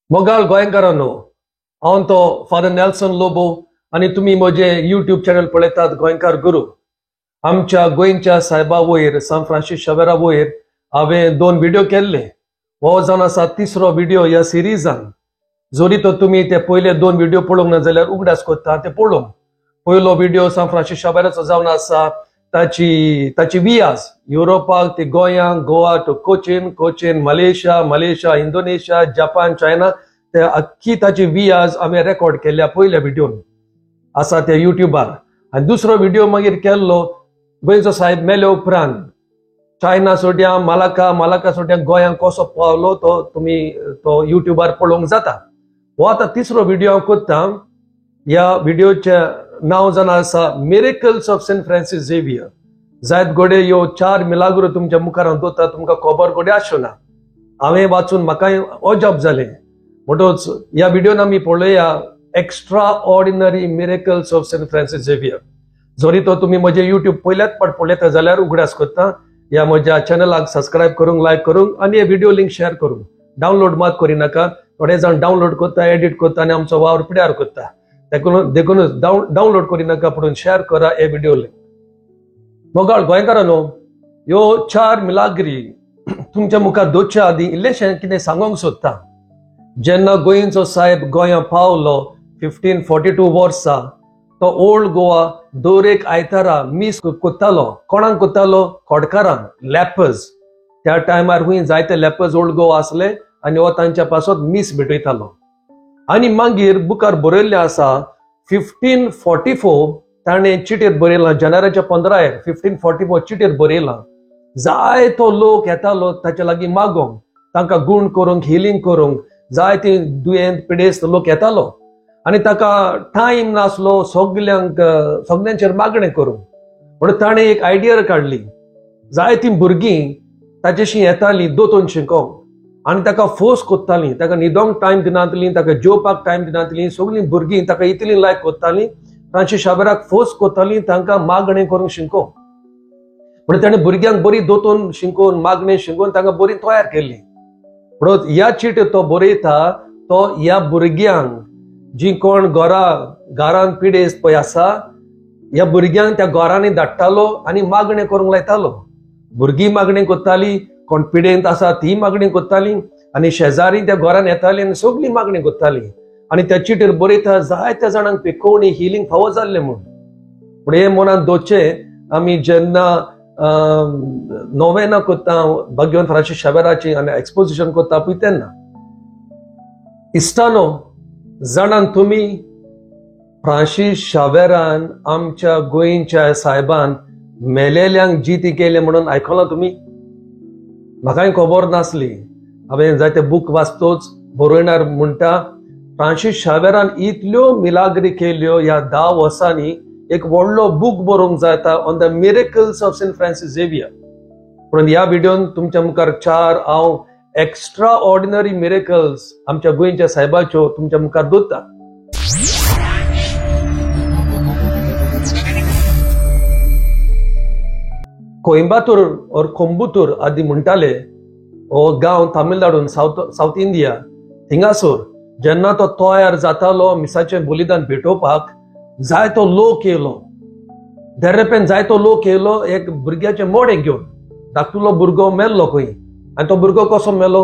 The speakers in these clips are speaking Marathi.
मोगाल गोंयकारांनो, हांव तो फादर नेल्सन लोबो आणि तुम्ही म्हजे यूट्यूब चॅनल पळयतात गोंयकार गुरू. आमच्या गोंयच्या सायबा वयर सान फ्रांसीस शावेरा वयर हांवें 2 व्हिडिओ केल्ले. हो जावन आसा तिसरो व्हिडिओ ह्या सिरीजान. जरी तो तुम्ही ते पयले 2 व्हिडिओ पळोवंक ना जाल्यार उगडास कोत्ता ते पळोवंक. पयलो व्हिडिओ सान फ्रांसीस शावेराचो जावन आसा ताची वियाज युरोपाक ते गोंयांक, Goa to Cochin Malaysia Indonesia Japan China ते अख्खी ताची वियाज आम्ही रेकॉर्ड केल्या पयल्या व्हिडिओन आसा ते युट्यूबार. आणि दुसरो व्हिडिओ मागीर केल्लो गोंयचो साहेब मेले उपरांत चायना सोड्या मालाका सोड्या गोंयांक कसो पावलो तो तुम्ही तो युट्यूबार पळोवंक जाता. हो आता तिसरो व्हिडिओ हांव कोत्ता. ह्या व्हिडिओचे नाव जावन आसा miracles of Saint Francis Xavier. जायत गोडे ह्यो 4 मिलाग्रो तुमच्या मुखार हांव दोता, तुमकां खबर गोडे आसना. हांवें वाचून म्हाकाय अजाप जालें. म्हणटच ह्या व्हिडिओन आमी पळोवया extraordinary miracles of Saint Francis Xavier. जरी तो तुम्ही म्हजे युट्यूब पयल्याच पाट पळयता जाल्यार उगडास कोत्ता. ह्या म्हज्या चॅनलाक सबस्क्रायब करूंक, लायक करूंक आणि हे व्हिडिओ लिंक शेअर करूंक. डावनलोड मात करिनाका. थोडे जाण डावनलोड करता, एडिट करता आणि आमचो वावर पिड्यार करता. देखूनच डावनलोड करिनाका, पुढून शेअर करा हे व्हिडिओ लिंक. मोगाळ गोंयकारांनो, ह्यो 4 मिलाग्री तुमच्या मुखार दोच्या आदी इल्लेशें कितें सांगोंक सोदता. जेन्ना गोंयचो साहेब गोंया पावलो 1542 वर्सा, तो ओल्ड गोवा दर एक आयतारा मीस कोत्तालो. कोणाक कोत्तालो? खोडकारांक, लॅपर्स. त्या टायमार हुंय जायते लॅपर्स ओल्ड गोवा आसले आनी हो तांच्या पासत मीस भेटयतालो. आणि मागीर बुकार बरयल्ले आसा 1544 ताणें चिटेर बरयलां. जानेवारीच्या 15 1544 चिटेर बरयलां. जायतो लोक येतालो ताचे लागीं मागोंक, तांकां गूण करूंक, हिलींग करूंक. जायते दुयेंत पिडेस्त लोक येतालो आनी ताका टायम नासलो सगल्यांचेर मागणें करूंक. म्हणून ताणें एक आयडिया काडली. जायतीं भुरगीं ताचेशी येतालीं दोतोन शिकोवंक आनी ताका फोर्स कोत्तालीं. ताका न्हिदोंक टायम दिनातलीं, ताका जेवपाक टायम दिनातलीं. सगळीं भुरगीं ताका इतलीं लायक कोत्तालीं. फ्रांसीस शावेराक फोर्स कोत्तालीं तांकां मागणें करूंक शिकोवंक. म्हणून ताणें भुरग्यांक बरी दोतोन शिकोवन, मागणें शिकोवन तांकां बरी तयार केल्ली. म्हणून ह्या चीट तो बरयता तो ह्या भुरग्यांक जी कोण घरान पिडेस्त पळय आसा, ह्या भुरग्यांक त्या घरांनी धाडटालो आनी मागणें करूंक लायतालो. भुरगीं मागणें कोत्तालीं, कोण पिडेंत आसा ती मागणी कोत्तालीं आनी शेजारी त्या घरान येतालीं आनी सगळीं मागणी कोत्तालीं. आनी त्या चिटेर बरयता जायत्या जाणांक पिकोवणी हिलींग फावो जाल्लें म्हूण. पूण हे मनान दोचे आमी जेन्ना नोवेना कोत्ता भगवान फ्रांसीस शावेराची आनी एक्सपोजिशन कोत्ता पळय तेन्ना इस्तानो जाणान तुमी फ्रांसीस शावेरान आमच्या गोंयच्या साहेबान मेलेल्यांक जिती केले म्हणून आयकलां तुमी? म्हाकाय खबर नासली. हांवें जायते बूक वाचतोच बरोयणार म्हणटा फ्रांसीस शावेरान इतल्यो मिलाग्री केल्यो. ह्या 10 वर्सांनी एक व्हडलो बूक बरोवंक जाता on the miracles of Saint Francis Xavier. म्हणून ह्या व्हिडिओन तुमच्या मुखार 4 हांव एक्स्ट्रा ऑर्डिनरी मिरेकल्स आमच्या गोंयच्या साहेबाच्यो तुमच्या मुखार दोत्ता. कोइंबातूर और कोंबुतूर आदी म्हणटाले हो गांव तामिळनाडून साऊथ इंडिया. थिंगासोर जेन्ना तो तयार जातालो मिसाचें बलिदान भेटोवपाक जायतो लोक येयलो. देरेपेन जायतो लोक येयलो एक भुरग्याचें मोडें घेवन. धाकटुलो भुरगो मेल्लो खंय आनी तो भुरगो कसो मेलो?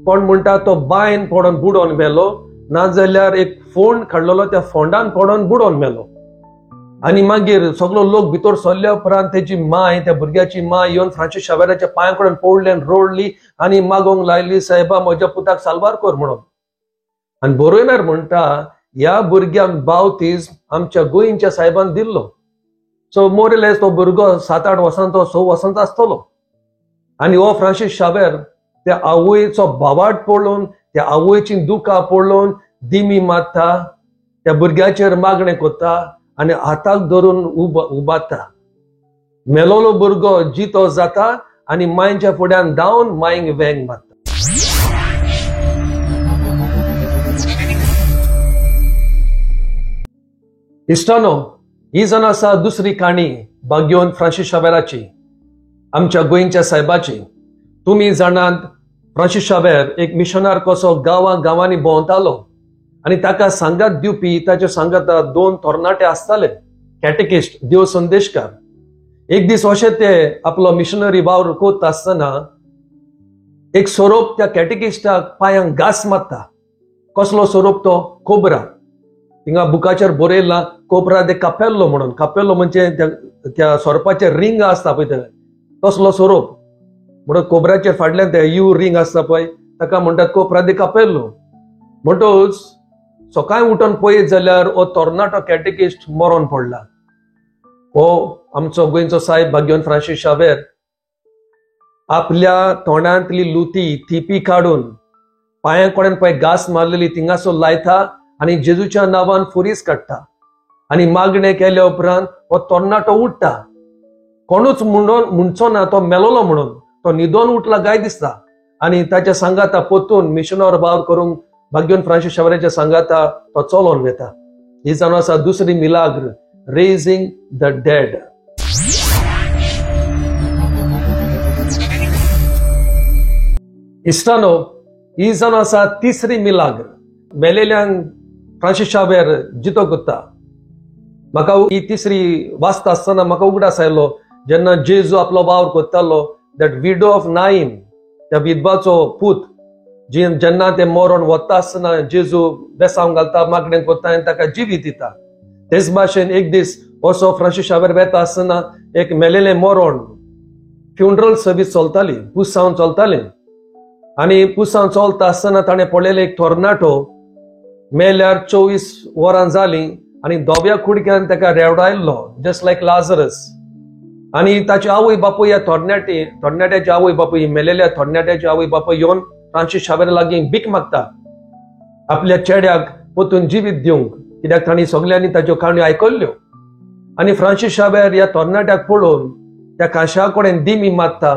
कोण म्हणटा तो बायन पडोन बुडोन मेलो, नाजाल्यार एक फोंड काडलेलो त्या फोंडान पडोन बुडोन मेलो. आनी मागीर सगळो लोक भितर सरल्या उपरांत तेची माय, त्या भुरग्याची माय येवन फ्रांसीस शावेराच्या पांया कडेन पडली आनी रोडली आनी मागोंक लायली, साहेबा म्हज्या पुताक साल्वार कर म्हणून. आनी बरोयणार म्हणटा ह्या भुरग्यांक बावतीज आमच्या गोंयच्या साहेबान दिल्लो. सो मोरलेस तो भुरगो 7-8 वर्सांचो 6 वर्सांचो आसतलो. आनी हो फ्रांसीस शावेर त्या आवयचो भावार्थ पळोवन, त्या आवयची दुकां पळोवन दिमी मारता, त्या भुरग्याचेर मागणें कोत्ता आनी हाताक धरून उबारता. मेलोलो भुरगो जितो जाता आनी मायच्या फुड्यान धांवन मायंक वेंग मारता. इश्टानो, ही जावन आसा दुसरी काणी भगवान फ्रांसीस शावेराची, आमच्या गोंयच्या साहेबाची. तुम्ही जाणात फ्रांसीस शावेर एक मिशनर कसो गांवांनी भोंवतालो आणि ताका सांगात दिवपी ताच्या सांगात 2 तरणाटे आसताले, कॅटेकिस्ट, देव संदेशकार. एक दीस अशें ते आपलो मिशनरी वावर कोत्ता आसतना एक सोरोप त्या कॅटेकिस्टाक पांयांक घास मारता. कसलो सोरोप तो? कोबरा. थिंगा बुकाचेर बरयला कोबरा दे कापेल्लो म्हणून. कापेल्लो म्हणजे त्या सोरपाचे रिंग आसता पळय ते तसलो सोरोप म्हणून कोबराचेर फाटल्यान ते यू रिंग आसता पळय ताका म्हणटात कोबरा दे कापेल्लो. म्हणटच सकाळी उठून पळयत जाल्यार हो तरणाटो कॅटेकिस्ट मरोन पडला. हो आमचो गोंयचो साहेब भाग्यवंत फ्रांसीस शावेर आपल्या तोंडांतली लुती थिपी काडून पांया कडेन पळय घास मारलेली थिंगासो लायता आणि जेजूच्या नांवान फुरीस काडटा आणि मागणें केल्या उपरांत हो तरणाटो उठता. कोणूच म्हणचो ना तो मेलोलो म्हणून. तो न्हिदोन उठला काय दिसता आणि ताच्या सांगाता पोतून मिशनर भाव करूंक भाग्यवंत फ्रांसीस शावेराच्या सांगाता तो चलोन वेता. ही जावन आसा दुसरी मिलाग्र, रेजिंग द डेड. इश्टानो, ही जावन आसा तिसरी मिलाग्र. मेलेल्यांक फ्रांसीस शावेर जितो कोत्ता. म्हाका ही तिसरी वाचता आसतना म्हाका उगडास आयलो जेन्ना जेजू आपलो वावर कोत्तालो. दॅट विडो ऑफ नाईन, त्या विधवाचो पूत जेन्ना ते मरोन वता आसतना जेजू बेसांव घालता, मागणें कोत्ता आनी ताका जिवीत दिता. तेच भाशेन एक दीस असो फ्रांसीस शावेर वेता आसतना एक मेलेलें मरोन फ्युनरल सर्वीस चलताली, पुसावन चलताली आणि पुसावन चलता आसतना ताणें पळयलें एक तरणाटो मेल्यार 24 वरां जालीं आणि धोब्या कुडक्यान ताका रेवडायल्लो, जस्ट लायक लाजरस. आणि ताचे आवय बापूय या तरणाट्याचे आवय बापूय, मेलेल्या तरणाट्याचे आवय बापूय येवन फ्रांसीस शावेर लागीं भीक मागता आपल्या चेड्याक पोतून जिवीत दिवंक, कित्याक तांणी सगळ्यांनी ताच्यो काणयो आयकल्ल्यो. आणि फ्रांसीस शावेर ह्या तरणाट्याक पळोवन त्या काशा कडेन दिमी मारता,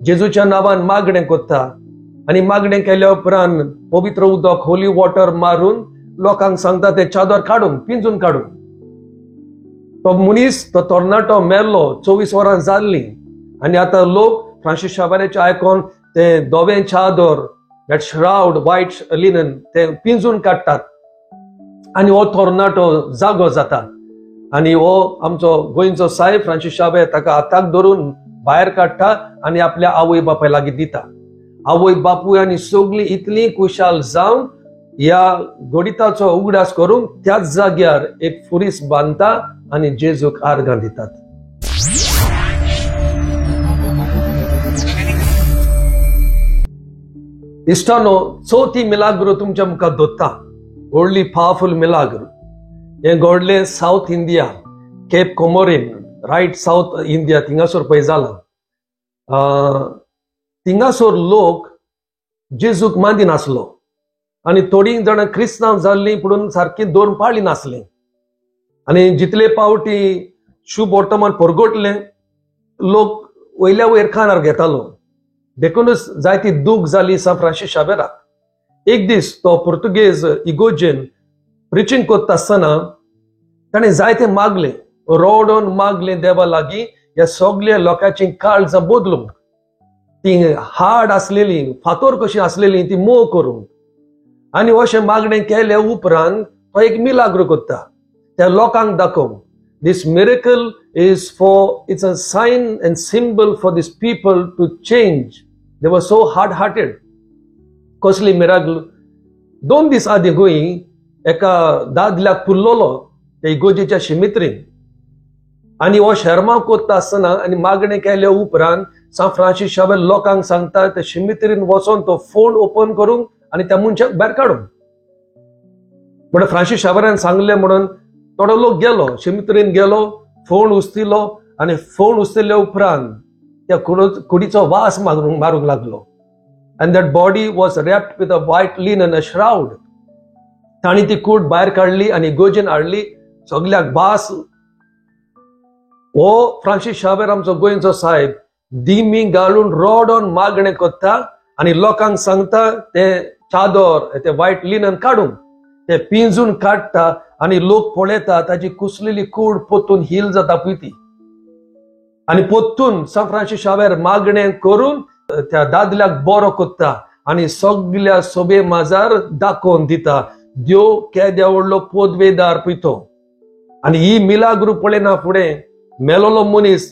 जेजूच्या नांवान मागणें कोत्ता आणि मागणें केल्या उपरांत पवित्र उदक, होली वॉटर मारून लोकांक सांगता ते चादर काडून, पिंजून काडून. तो मनीस, तो तरणाटो मेल्लो 24 वरां जाल्लीं आणि आता लोक फ्रांसीस शावेराचें आयकोन ते धोवें चादर, दॅट श्राउड, व्हायट लिनन, ते पिंजून काडटात आणि हो तरणाटो जागो जाता. आणि हो आमचो गोंयचो साहेब फ्रांसीस शावेर ताका हाताक धरून भायर काडटा आणि आपल्या आवय बापाय लागीं दिता. आवय बापूय आनी सगळीं इतलीं खुशाल जावन ह्या घडिताचो उगडास करून त्याच जाग्यार एक फुरीस बांदता आणि जेजूक आर्गां दितात. इश्टानो, चौथी मिलाग्र तुमच्या मुखार दवरता. व्हडली पावरफुल मिलाग्र. हे घडलें south India, Cape Comorin, right south India, थिंगासोर पळय जालां. थिंगासोर लोक जेजूक मांदी नासलो आणि थोडी जाणां क्रिस्तांव जाल्लीं पुणून सारकी 2 पाळी नासलीं. आणि जितले पावटी शुभ वर्तमान परगटलें लोक वयल्या वयर खाणार घेतालो. देखूनच जायती दूख जाली सान फ्रांसीस शावेराक. एक दीस तो पुर्तुगेज इगोजेन प्रिचींग करता आसतना ताणें जायते मागलें, रोडोन मागलें देवा लागीं ह्या सगळ्या लोकांची काळजां बदलूंक, ती हाड आसलेली, फातर कशी आसलेली ती मोव करूंक. आणि अशें मागणें केल्या उपरांत तो एक मिलाग्र करता त्या लोकांक दाखोवंक. This miracle is it's a sign and symbol for these people to change. They were so hard-hearted. कसली मिराकल? 2 दीस आदी गोंय एका दादल्याक पुरलोलो त्या इगोजेच्या शिमित्रीन आणि हो शर्मा कोत्ता आसतना आणि मागणें केल्या उपरांत सान फ्रांसीस शावेर लोकांक सांगता त्या शिमित्रीन वचोन तो फोंड ओपन करूंक आणि त्या मनशाक भायर काडूंक. म्हणून फ्रांसीस शावेरान सांगलें म्हणून थोडो लोक गेलो, शिमित्रीन गेलो, फोंड उस्तिलो आणि फोंड उस्तिल्ल्या उपरांत त्या कुडीचो वास मारूंक लागलो. And that body was wrapped with a white linen, a shroud. ताणी ती कूड भायर काडली आणि इगोजेन हाडली, सगळ्याक भास. हो फ्रांसीस शावेर आमचो गोंयचो साहेब दिमी घालून रोडोन मागणें करता आणि लोकांक सांगता ते चादर, ते व्हाईट लिनन काडून ते पिंजून काडटा आणि लोक पळयता ताची कुसलेली कूड पोत्तून हील जाता पळय ती. आणि पोत्तून सान फ्रांसीस शावेर मागणें करून त्या दादल्याक बरो कोत्ता आणि सगळ्या सोबे माजार दाखोवन दिता देव केद्या व्हडलो पोदवेदार पितो. आणि ही मिलाग्रू पळयना फुडें मेलोलो मनीस,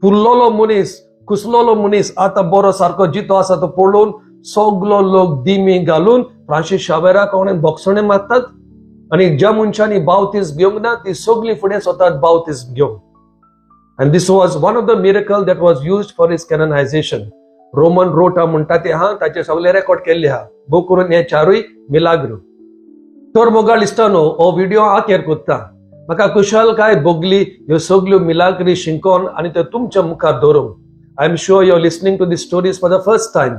फुल्लोलो मनीस, कुसलोलो मनीस आता बरो सारको जितो आसा तो पळोवन सगलो लोक दिमी घालून फ्रांसीस शावेराक कोणें बोगसणे मारतात. आणि ज्या मनशांनी बावतीस घेवंक ना ती सगळी फुडें स्वतात बावतीस घेवंक. And this was one of the miracles that was used for his canonization. Roman रोट म्हणटा ते हा ताचे सगळे रेकॉर्ड केल्ले हा बो करून हे चारूय मिलाग्रू. तर मोगा लिस्टानो हो व्हिडिओ आखेर कोत्ता. म्हाका कुशलकाय भोगली ह्यो सगळ्यो मिलाग्री शिंकोन आनी त्यो तुमच्या मुखार दवरूंक. I am sure you are listening to this stories for the first time.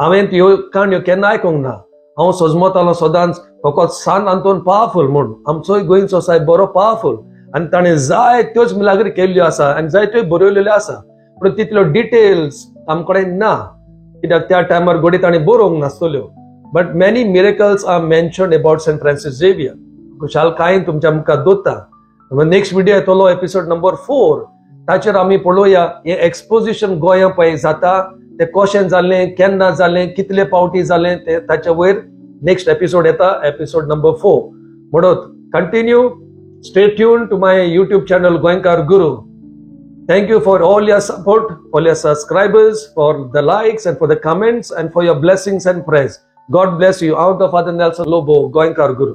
हांवें ह्यो काणयो केन्ना आयकूंक ना. हांव सजमतालो सदांच फकत सान आंतोन पावरफुल म्हूण आमचोय गोंयचो साहेब बरो पावरफुल आनी ताणें जाय त्योच मिलाग्री केल्ल्यो आसा आनी जायत्यो बरयलेल्यो आसा. पूण तितल्यो डिटेल्स आमकडे ना कित्याक त्या टायमार घोडी ताणें बरोवंक नासतल्यो. But many miracles are mentioned about Saint Francis Xavier. कुशालकायेन तुमच्या मुखार दवरता. नेक्स्ट व्हिडिओ येतलो एपिसोड नंबर 4. ताचेर आमी पळोवया हे एक्सपोजिशन गोंया पळय जाता ते कशें जालें, केन्ना जालें, कितले पावटी जालें ते ताचे वयर नेक्स्ट एपिसोड येता, एपिसोड नंबर 4. म्हणून continue stay tuned to my YouTube channel Goenkar Guru. Thank you for all your support, for your subscribers, for the likes and for the comments and for your blessings and prayers. God bless you. Out of Father Nelson Lobo, Goenkar Guru.